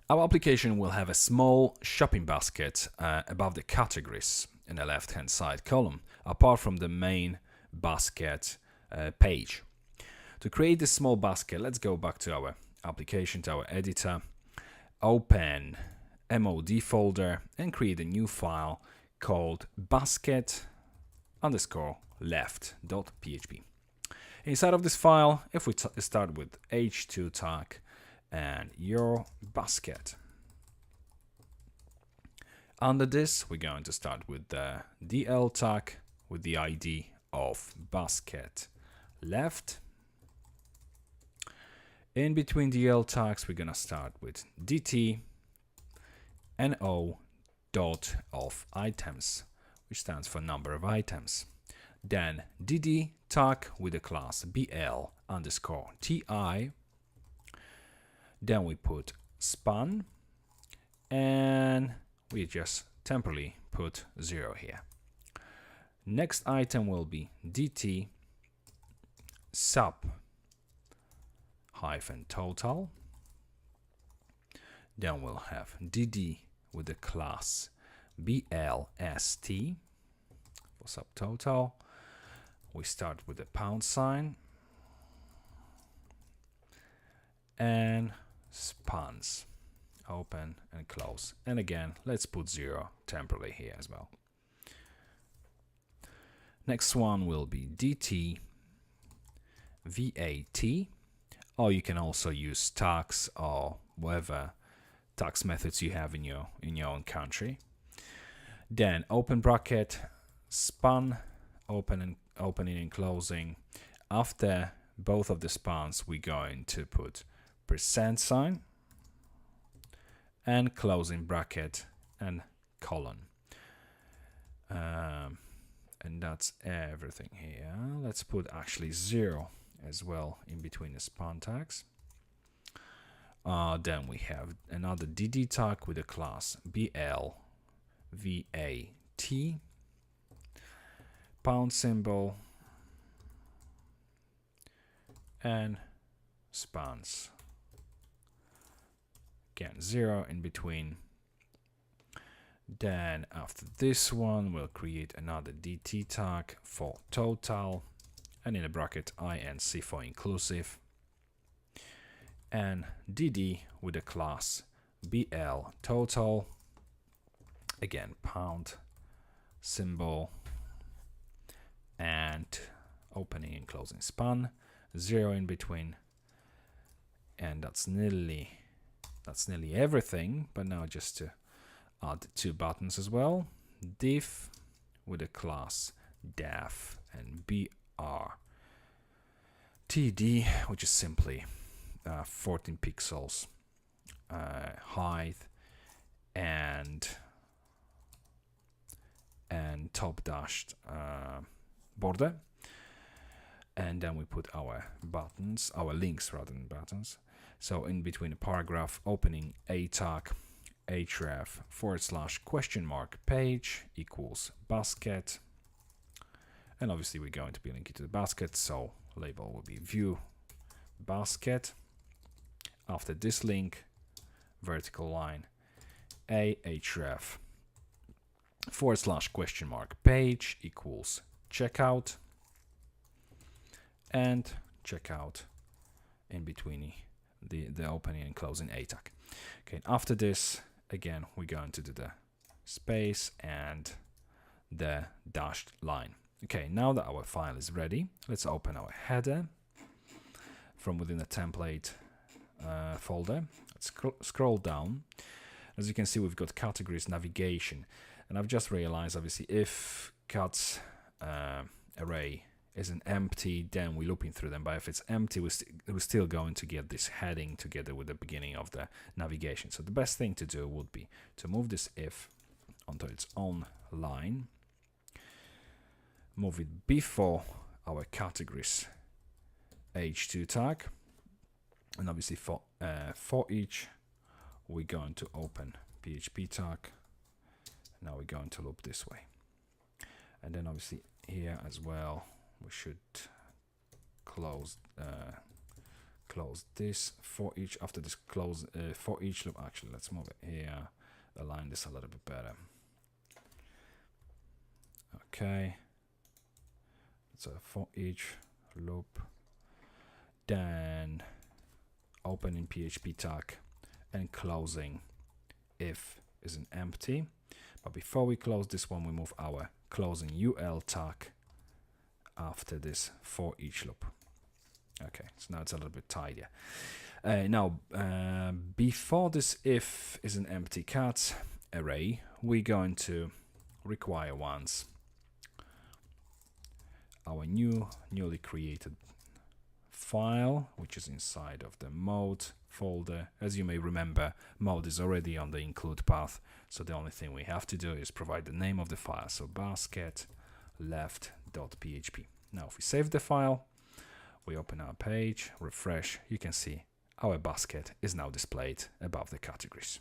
Our application will have a small shopping basket above the categories in the left-hand side column, apart from the main basket page. To create this small basket, let's go back to our application, to our editor, open mod folder and create a new file called basket_left.php. Inside of this file, if we start with h2 tag and your basket. Under this, we're going to start with the dl tag with the ID of basket left. In between dl tags, we're going to start with dt no dot of items, which stands for number of items. Then dd tag with the class bl underscore ti. Then we put span and we just temporarily put 0 here. Next item will be dt sub hyphen total. Then we'll have dd with the class blst for subtotal. We start with the pound sign and spans, open and close. And again, let's put 0 temporarily here as well. Next one will be dt vat, or you can also use tax or whatever tax methods you have in your own country. Then open bracket, span, opening and closing. After both of the spans, we're going to put %sign and closing bracket and colon. And that's everything here. Let's put actually 0 as well in between the span tags. Then we have another dd tag with the class blvat, pound symbol, and spans. Again, 0 in between. Then after this one, we'll create another dt tag for total, and in a bracket inc for inclusive, and dd with the class bl total, again pound symbol and opening and closing span, 0 in between. And that's nearly everything. But now just to add 2 buttons as well, div with the class def and brtd, which is simply 14 pixels height and top dashed border. And then we put our buttons, our links rather than buttons. So in between the paragraph, opening a tag href / page equals basket. And obviously we're going to be linking to the basket, so label will be view basket. After this link, vertical line, ahref / page equals checkout, and checkout in between the opening and closing a tag. Okay, after this, again, we're going to do the space and the dashed line. Okay, now that our file is ready, let's open our header from within the template folder. Let's scroll down. As you can see, we've got categories, navigation, and I've just realized, obviously, if cats array isn't empty, then we're looping through them. But if it's empty, we're still going to get this heading together with the beginning of the navigation. So the best thing to do would be to move this if onto its own line, move it before our categories h2 tag, and obviously for each, we're going to open PHP tag. Now we're going to loop this way, and then obviously here as well, we should close close this for each. After this close for each loop, actually let's move it here, align this a little bit better. Okay, so for each loop, then opening PHP tag and closing if is an empty. But before we close this one, we move our closing UL tag after this for each loop. Okay, so now it's a little bit tidier. Now, before this if is an empty cat array, we're going to require once our newly created file, which is inside of the mode folder. As you may remember, mode is already on the include path, so the only thing we have to do is provide the name of the file, so basket left.php. Now if we save the file, we open our page, refresh, you can see our basket is now displayed above the categories.